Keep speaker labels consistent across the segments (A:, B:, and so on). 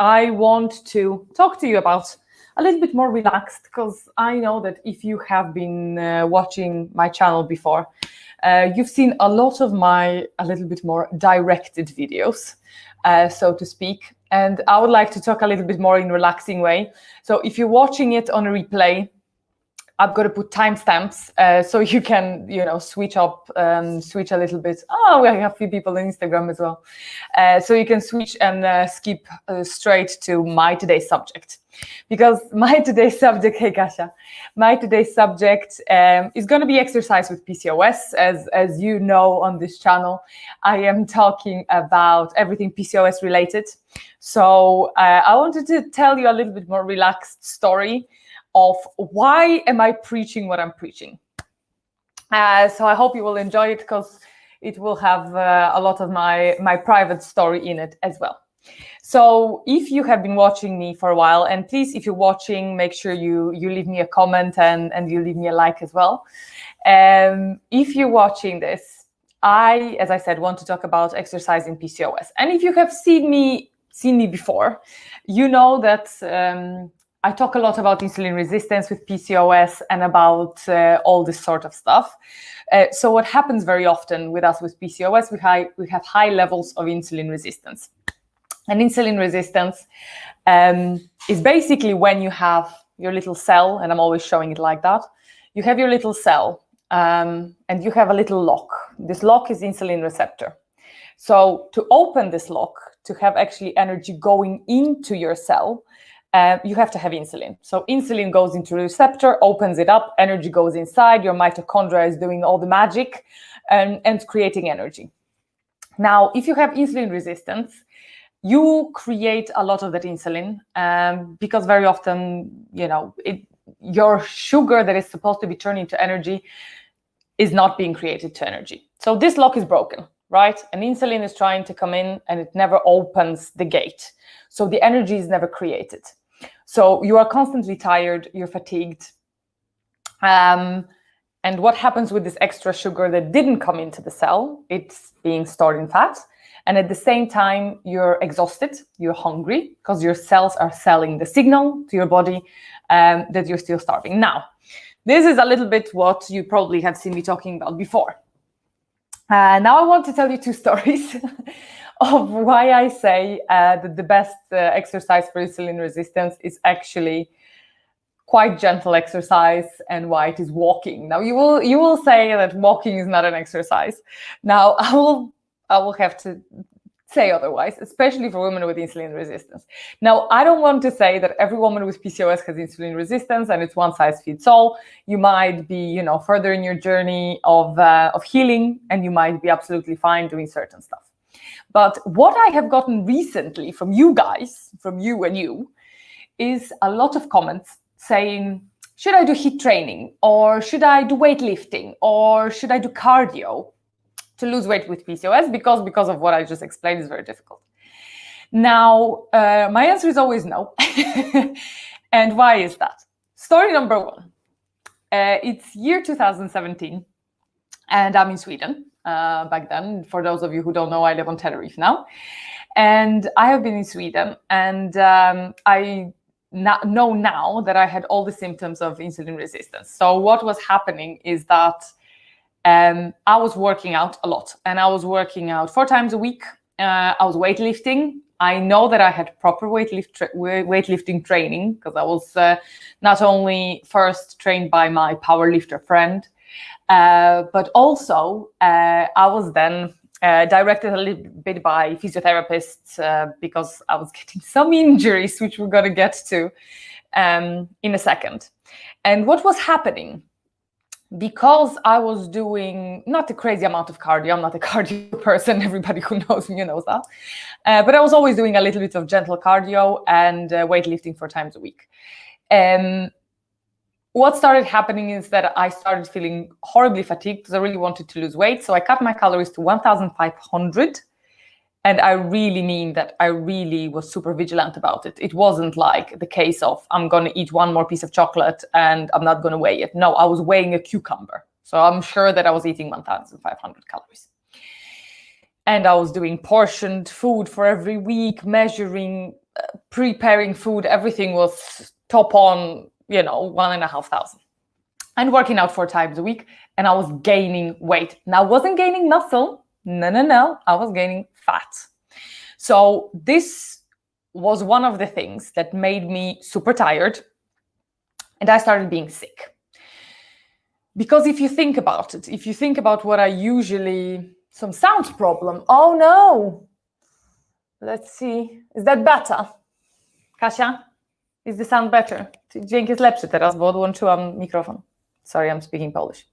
A: I want to talk to you about a little bit more relaxed, because I know that if you have been watching my channel before, you've seen a lot of my a little bit more directed videos, so to speak. And I would like to talk a little bit more in a relaxing way. So if you're watching it on a replay, I've got to put timestamps so you can, switch a little bit. Oh, we have a few people on Instagram as well. So you can switch and skip straight to my today's subject. Because my today's subject, hey Kasia, my today's subject is going to be exercise with PCOS. As you know, on this channel, I am talking about everything PCOS related. So I wanted to tell you a little bit more relaxed story of why am I preaching what I'm preaching. So I hope you will enjoy it, because it will have a lot of my private story in it as well. So if you have been watching me for a while, and please, if you're watching, make sure you leave me a comment and you leave me a like as well. If you're watching this, as I said, want to talk about exercise in PCOS. And if you have seen me before, you know that I talk a lot about insulin resistance with PCOS and about all this sort of stuff. So what happens very often with us with PCOS, we have high levels of insulin resistance. And insulin resistance is basically when you have your little cell, and I'm always showing it like that. You have your little cell and you have a little lock. This lock is insulin receptor. So to open this lock, to have actually energy going into your cell, you have to have insulin. So insulin goes into the receptor, opens it up, energy goes inside, your mitochondria is doing all the magic and creating energy. Now, if you have insulin resistance, you create a lot of that insulin because very often, your sugar that is supposed to be turned into energy is not being created to energy. So this lock is broken, right? And insulin is trying to come in and it never opens the gate. So the energy is never created. So you are constantly tired, you're fatigued. And what happens with this extra sugar that didn't come into the cell? It's being stored in fat. And at the same time, you're exhausted, you're hungry, because your cells are selling the signal to your body that you're still starving. Now, this is a little bit what you probably have seen me talking about before. Now I want to tell you two stories of why I say that the best exercise for insulin resistance is actually quite gentle exercise, and why it is walking. Now you will say that walking is not an exercise. Now I will have to say otherwise, especially for women with insulin resistance. Now, I don't want to say that every woman with PCOS has insulin resistance and it's one size fits all. You might be, further in your journey of healing, and you might be absolutely fine doing certain stuff. But what I have gotten recently from you guys, from you and you, is a lot of comments saying, should I do HIIT training, or should I do weightlifting, or should I do cardio to lose weight with PCOS, because of what I just explained is very difficult. Now, my answer is always no. And why is that? Story number one. It's year 2017, and I'm in Sweden back then. For those of you who don't know, I live on Tenerife now. And I have been in Sweden, and I know now that I had all the symptoms of insulin resistance. So what was happening is that I was working out a lot, and I was working out 4 times a week. I was weightlifting. I know that I had proper weightlifting training, because I was not only first trained by my powerlifter friend, but also I was then directed a little bit by physiotherapists because I was getting some injuries, which we're going to get to in a second. And what was happening? Because I was doing not a crazy amount of cardio, I'm not a cardio person, everybody who knows me knows that, but I was always doing a little bit of gentle cardio and weightlifting 4 times a week. What started happening is that I started feeling horribly fatigued because I really wanted to lose weight. So I cut my calories to 1,500. And I really mean that I really was super vigilant about it. It wasn't like the case of I'm going to eat 1 more piece of chocolate and I'm not going to weigh it. No, I was weighing a cucumber. So I'm sure that I was eating 1,500 calories. And I was doing portioned food for every week, measuring preparing food, everything was top on, 1,500. And working out 4 times a week, and I was gaining weight. Now, I wasn't gaining muscle. No. I was gaining fat. So this was one of the things that made me super tired, and I started being sick. Because if you think about it, if you think about what I usually, some sound problem. Oh no. Let's see. Is that better? Kasia? Is the sound better? Dźwięk jest lepszy teraz, bo odłączyłam mikrofon. Sorry, I'm speaking Polish.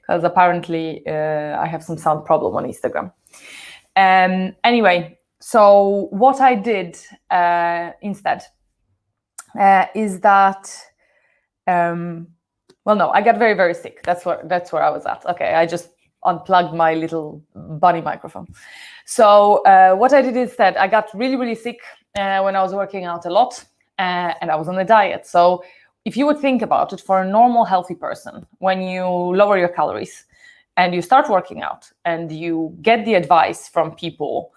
A: Because apparently I have some sound problem on Instagram. Anyway, so what I did instead is that, well, no, I got very, very sick. That's where I was at. Okay, I just unplugged my little bunny microphone. So what I did instead, I got really, really sick when I was working out a lot, and I was on a diet. So if you would think about it, for a normal, healthy person, when you lower your calories and you start working out and you get the advice from people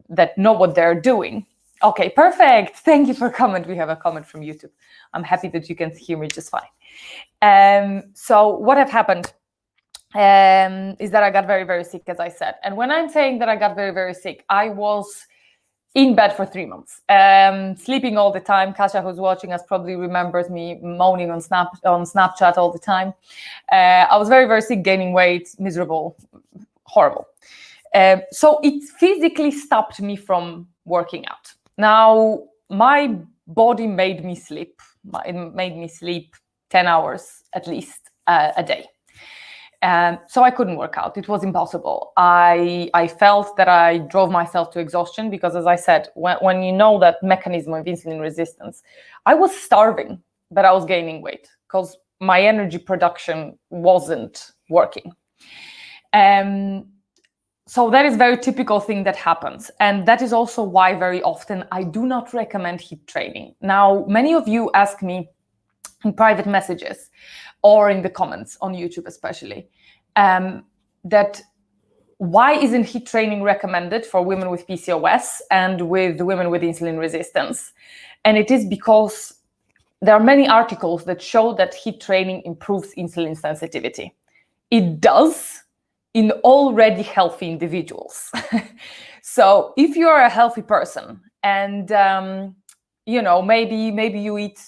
A: that know what they're doing. Okay, perfect. Thank you for comment. We have a comment from YouTube. I'm happy that you can hear me just fine. So what have happened is that I got very, very sick, as I said. And when I'm saying that I got very, very sick, I was in bed for 3 months, sleeping all the time. Kasia, who's watching us, probably remembers me moaning on Snapchat all the time. I was very, very sick, gaining weight, miserable, horrible. So it physically stopped me from working out. Now, my body made me sleep. It made me sleep 10 hours at least a day. So I couldn't work out. It was impossible. I felt that I drove myself to exhaustion because, as I said, when you know that mechanism of insulin resistance, I was starving, but I was gaining weight because my energy production wasn't working. So that is a very typical thing that happens. And that is also why very often I do not recommend HIIT training. Now, many of you ask me in private messages or in the comments on YouTube especially, that why isn't HIIT training recommended for women with PCOS and with women with insulin resistance? And it is because there are many articles that show that HIIT training improves insulin sensitivity. It does in already healthy individuals. So if you are a healthy person and, maybe you eat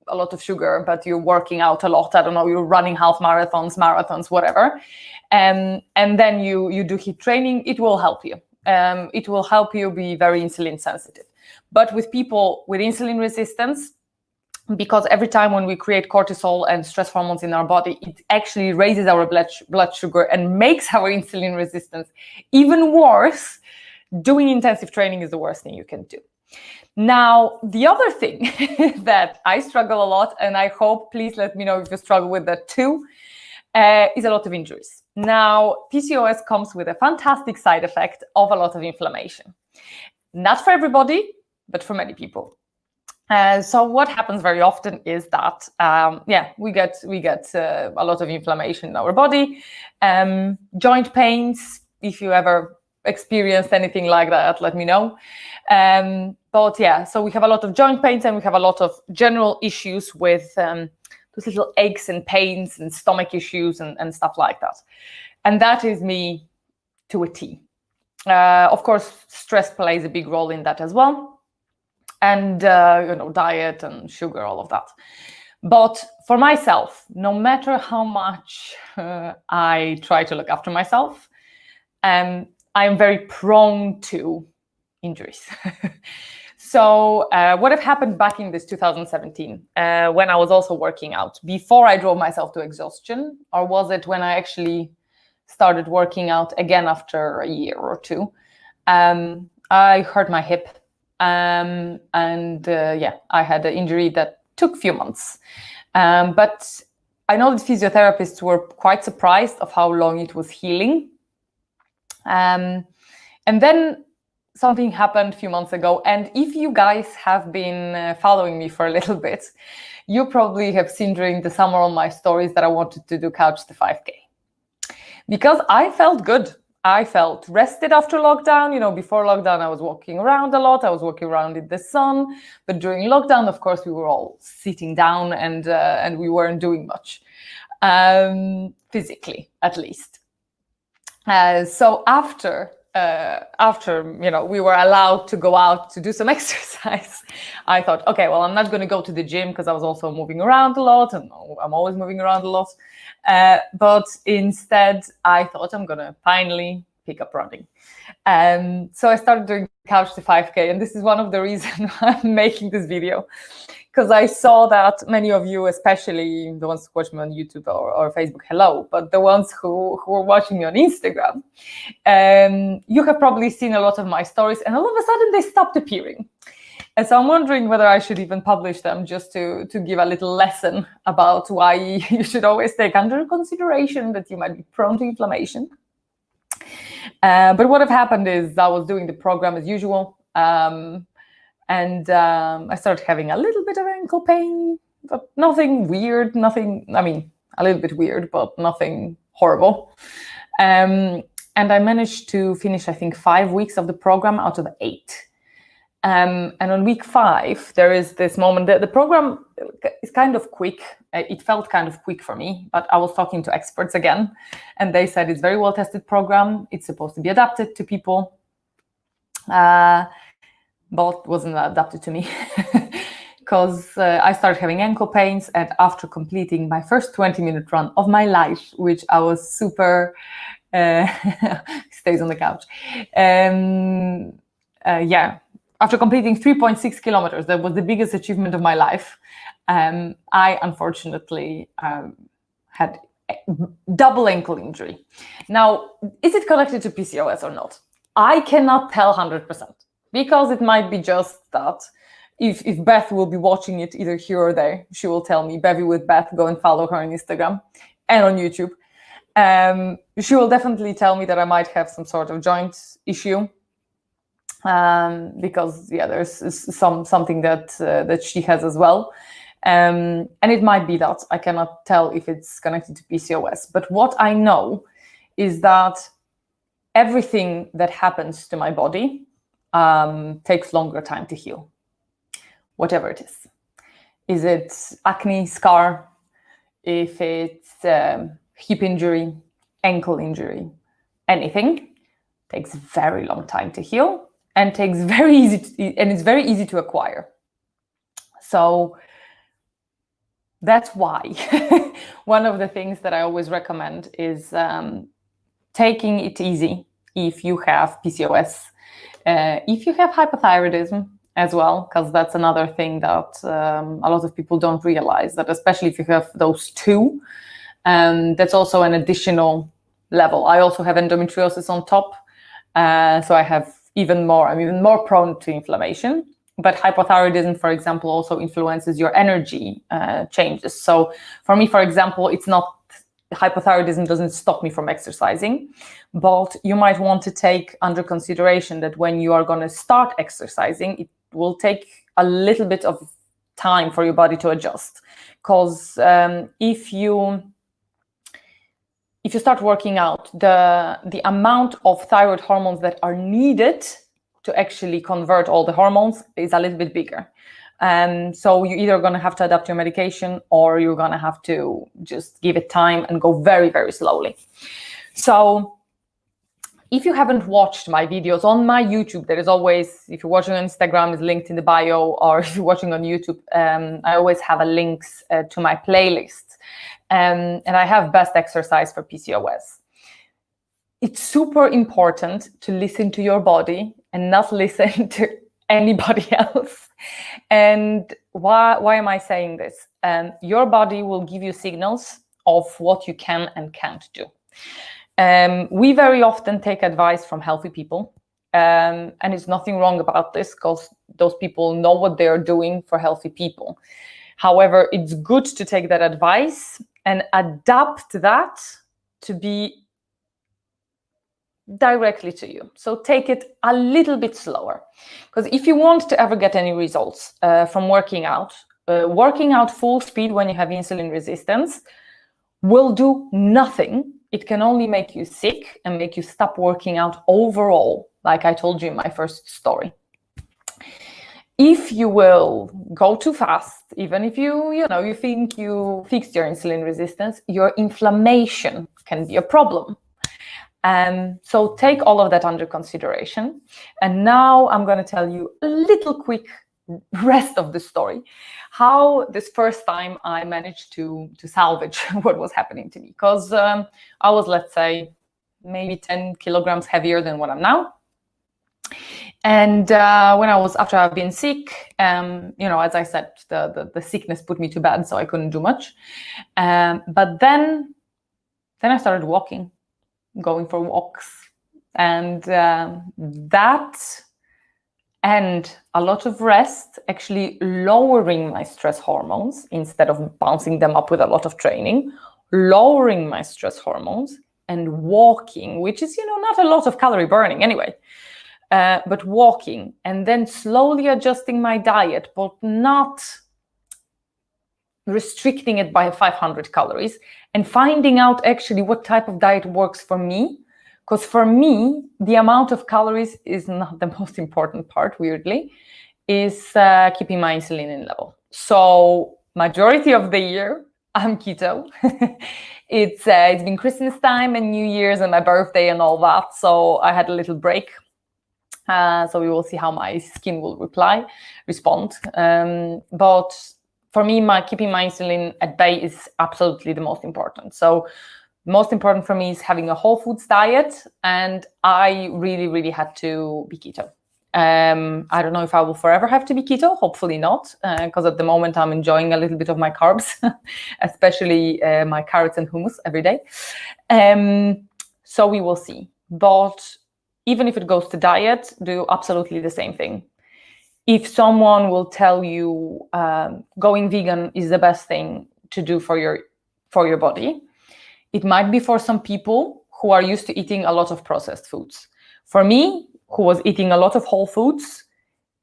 A: a lot of sugar, but you're working out a lot. I don't know, you're running half marathons, whatever. And then you do HIIT training, it will help you. It will help you be very insulin sensitive. But with people with insulin resistance, because every time when we create cortisol and stress hormones in our body, it actually raises our blood sugar and makes our insulin resistance even worse. Doing intensive training is the worst thing you can do. Now, the other thing that I struggle a lot, and I hope, please let me know if you struggle with that too, is a lot of injuries. Now, PCOS comes with a fantastic side effect of a lot of inflammation. Not for everybody, but for many people. So what happens very often is that, we get a lot of inflammation in our body, joint pains. If you ever experienced anything like that, let me know. But yeah, so we have a lot of joint pains and we have a lot of general issues with those little aches and pains and stomach issues and stuff like that. And that is me to a T. Of course, stress plays a big role in that as well. And, diet and sugar, all of that. But for myself, no matter how much I try to look after myself, I am very prone to injuries. So what have happened back in this 2017 when I was also working out, before I drove myself to exhaustion, or was it when I actually started working out again after a year or two? I hurt my hip I had an injury that took a few months. But I know that physiotherapists were quite surprised of how long it was healing. And then something happened a few months ago. And if you guys have been following me for a little bit, you probably have seen during the summer on my stories that I wanted to do Couch to 5K. Because I felt good. I felt rested after lockdown. Before lockdown, I was walking around a lot. I was walking around in the sun. But during lockdown, of course, we were all sitting down and we weren't doing much, physically, at least. So after we were allowed to go out to do some exercise, I thought, okay, well, I'm not going to go to the gym because I was also moving around a lot, and I'm always moving around a lot. But instead, I thought I'm going to finally pick up running. So I started doing couch to 5K, and this is one of the reasons I'm making this video, because I saw that many of you, especially the ones who watch me on YouTube or Facebook, hello, but the ones who were watching me on Instagram, you have probably seen a lot of my stories, and all of a sudden they stopped appearing. And so I'm wondering whether I should even publish them, just to give a little lesson about why you should always take under consideration that you might be prone to inflammation. But what have happened is I was doing the program as usual, and I started having a little bit of ankle pain, but nothing weird, a little bit weird, but nothing horrible. And I managed to finish, I think, 5 weeks of the program out of 8. And on week 5, there is this moment that the program is kind of quick. It felt kind of quick for me, but I was talking to experts again, and they said it's very well-tested program. It's supposed to be adapted to people, but wasn't adapted to me because I started having ankle pains. And after completing my first 20-minute run of my life, which I was super, stays on the couch. After completing 3.6 kilometers, that was the biggest achievement of my life. I unfortunately had double ankle injury. Now, is it connected to PCOS or not? I cannot tell 100%, because it might be just that if Beth will be watching it either here or there, she will tell me, Bevy with Beth, go and follow her on Instagram and on YouTube. She will definitely tell me that I might have some sort of joint issue. Because there's something that she has as well, and it might be that. I cannot tell if it's connected to PCOS, but what I know is that everything that happens to my body takes longer time to heal, whatever it is. Is it acne, scar? If it's hip injury, ankle injury, anything takes very long time to heal. And it's very easy to acquire. So that's why one of the things that I always recommend is taking it easy if you have PCOS, if you have hypothyroidism as well, because that's another thing that a lot of people don't realize, that especially if you have those two, that's also an additional level. I also have endometriosis on top, so I have I'm even more prone to inflammation. But hypothyroidism, for example, also influences your energy changes. So for me, for example, it's not, hypothyroidism doesn't stop me from exercising, but you might want to take under consideration that when you are going to start exercising, it will take a little bit of time for your body to adjust. Because if you start working out, the amount of thyroid hormones that are needed to actually convert all the hormones is a little bit bigger. So you're either going to have to adapt your medication, or you're going to have to just give it time and go very, very slowly. So if you haven't watched my videos on my YouTube, there is always, if you're watching on Instagram, it's linked in the bio, or if you're watching on YouTube, I always have a links to my playlist. And I have best exercise for PCOS. It's super important to listen to your body and not listen to anybody else. And why am I saying this? Your body will give you signals of what you can and can't do. We very often take advice from healthy people, and there's nothing wrong about this, because those people know what they're doing for healthy people. However, it's good to take that advice and adapt that to be directly to you. So take it a little bit slower, because if you want to ever get any results from working out full speed when you have insulin resistance will do nothing it can only make you sick and make you stop working out overall, like I told you in my first story. If you will go too fast, even if you think you fixed your insulin resistance, your inflammation can be a problem. So take all of that under consideration. And now I'm going to tell you a little quick rest of the story, how this first time I managed to salvage what was happening to me. Because I was, let's say, maybe 10 kilograms heavier than what I'm now. And after I've been sick, as I said, the sickness put me to bed, so I couldn't do much. But then I started walking, going for walks, and that and a lot of rest, actually lowering my stress hormones instead of bouncing them up with a lot of training, lowering my stress hormones and walking, which is, not a lot of calorie burning anyway. But walking and then slowly adjusting my diet, but not restricting it by 500 calories, and finding out actually what type of diet works for me. Because for me, the amount of calories is not the most important part, weirdly, is keeping my insulin in level. So majority of the year, I'm keto. It's been Christmas time and New Year's and my birthday and all that. So I had a little break. So we will see how my skin will respond. But for me, keeping my insulin at bay is absolutely the most important. So most important for me is having a whole foods diet, and I really, really had to be keto. I don't know if I will forever have to be keto, hopefully not, because at the moment I'm enjoying a little bit of my carbs, especially my carrots and hummus every day. So we will see. But even if it goes to diet, do absolutely the same thing. If someone will tell you going vegan is the best thing to do for your body, it might be for some people who are used to eating a lot of processed foods. For me, who was eating a lot of whole foods,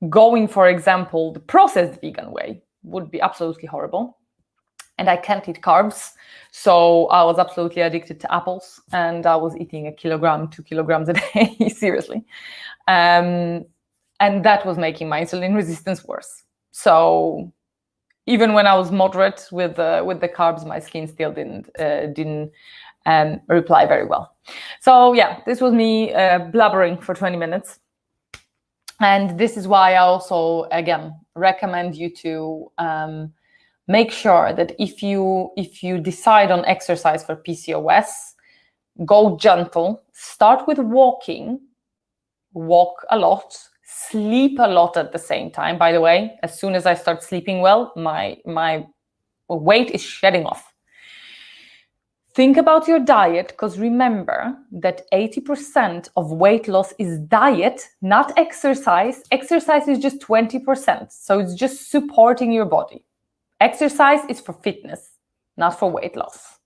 A: going, for example, the processed vegan way would be absolutely horrible. And I can't eat carbs. So I was absolutely addicted to apples, and I was eating 1 kilogram, 2 kilograms a day, seriously. And that was making my insulin resistance worse. So even when I was moderate with the carbs, my skin still didn't reply very well. So yeah, this was me blabbering for 20 minutes. And this is why I also, again, recommend you to make sure that if you decide on exercise for PCOS, go gentle. Start with walking. Walk a lot. Sleep a lot at the same time. By the way, as soon as I start sleeping well, my weight is shedding off. Think about your diet, because remember that 80% of weight loss is diet, not exercise. Exercise is just 20%. So it's just supporting your body. Exercise is for fitness, not for weight loss.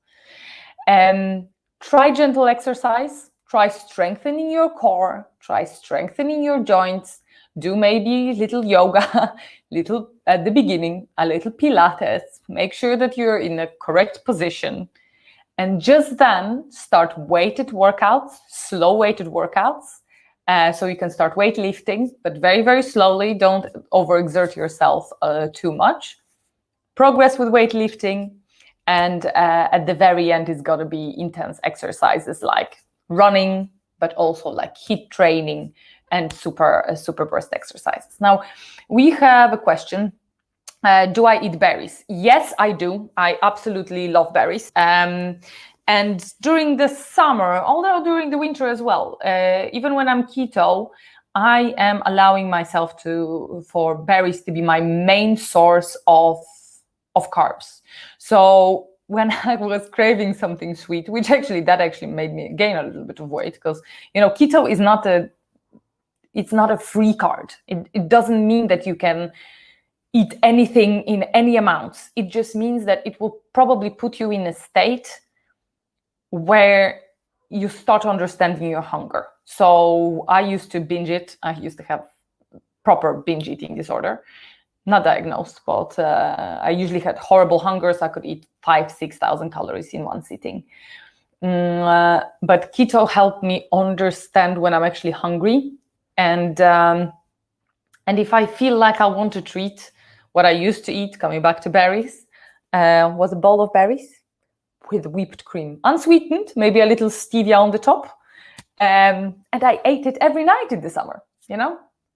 A: Try gentle exercise. Try strengthening your core. Try strengthening your joints. Do maybe little yoga, little at the beginning, a little Pilates. Make sure that you're in a correct position. And just then start weighted workouts, slow weighted workouts. So you can start weightlifting, but very, very slowly. Don't overexert yourself too much. Progress with weightlifting. And at the very end, it's got to be intense exercises like running, but also like HIIT training and super burst exercises. Now, we have a question. Do I eat berries? Yes, I do. I absolutely love berries. And during the summer, although during the winter as well, even when I'm keto, I am allowing myself for berries to be my main source of carbs. So when I was craving something sweet, which actually made me gain a little bit of weight, because keto is not a free card. It doesn't mean that you can eat anything in any amounts. It just means that it will probably put you in a state where you start understanding your hunger. So I used to binge it. I used to have proper binge eating disorder. Not diagnosed, but I usually had horrible hunger, so I could eat 5,000-6,000 calories in one sitting. But keto helped me understand when I'm actually hungry, and if I feel like I want to treat, what I used to eat, coming back to berries, was a bowl of berries with whipped cream, unsweetened, maybe a little stevia on the top. And I ate it every night in the summer,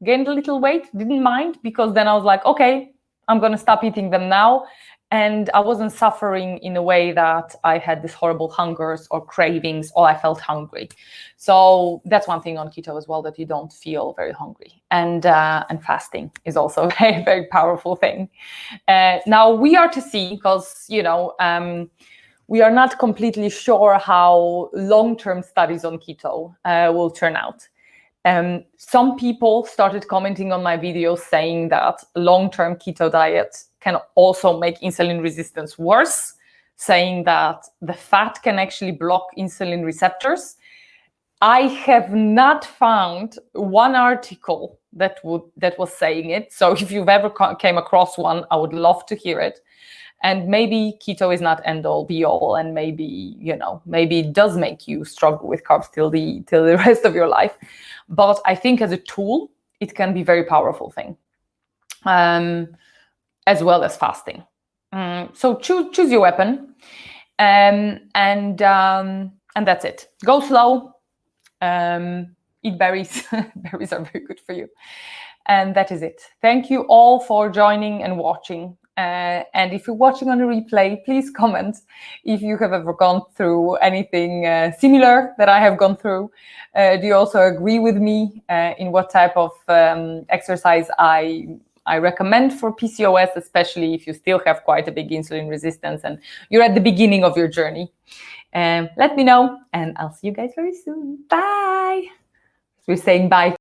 A: gained a little weight, didn't mind, because then I was like, okay, I'm going to stop eating them now. And I wasn't suffering in a way that I had this horrible hungers or cravings, or I felt hungry. So that's one thing on keto as well, that you don't feel very hungry. And fasting is also a very, very powerful thing. Now we are to see, because, we are not completely sure how long-term studies on keto will turn out. Some people started commenting on my videos saying that long-term keto diets can also make insulin resistance worse, saying that the fat can actually block insulin receptors. I have not found one article that was saying it. So if you've ever came across one, I would love to hear it. And maybe keto is not end all be all, and maybe it does make you struggle with carbs till the rest of your life. But I think as a tool, it can be a very powerful thing, as well as fasting. So choose your weapon, and that's it. Go slow. Eat berries. Berries are very good for you. And that is it. Thank you all for joining and watching. And if you're watching on a replay, please comment if you have ever gone through anything similar that I have gone through. Do you also agree with me in what type of exercise I recommend for PCOS, especially if you still have quite a big insulin resistance and you're at the beginning of your journey? Let me know, and I'll see you guys very soon. Bye. We're saying bye.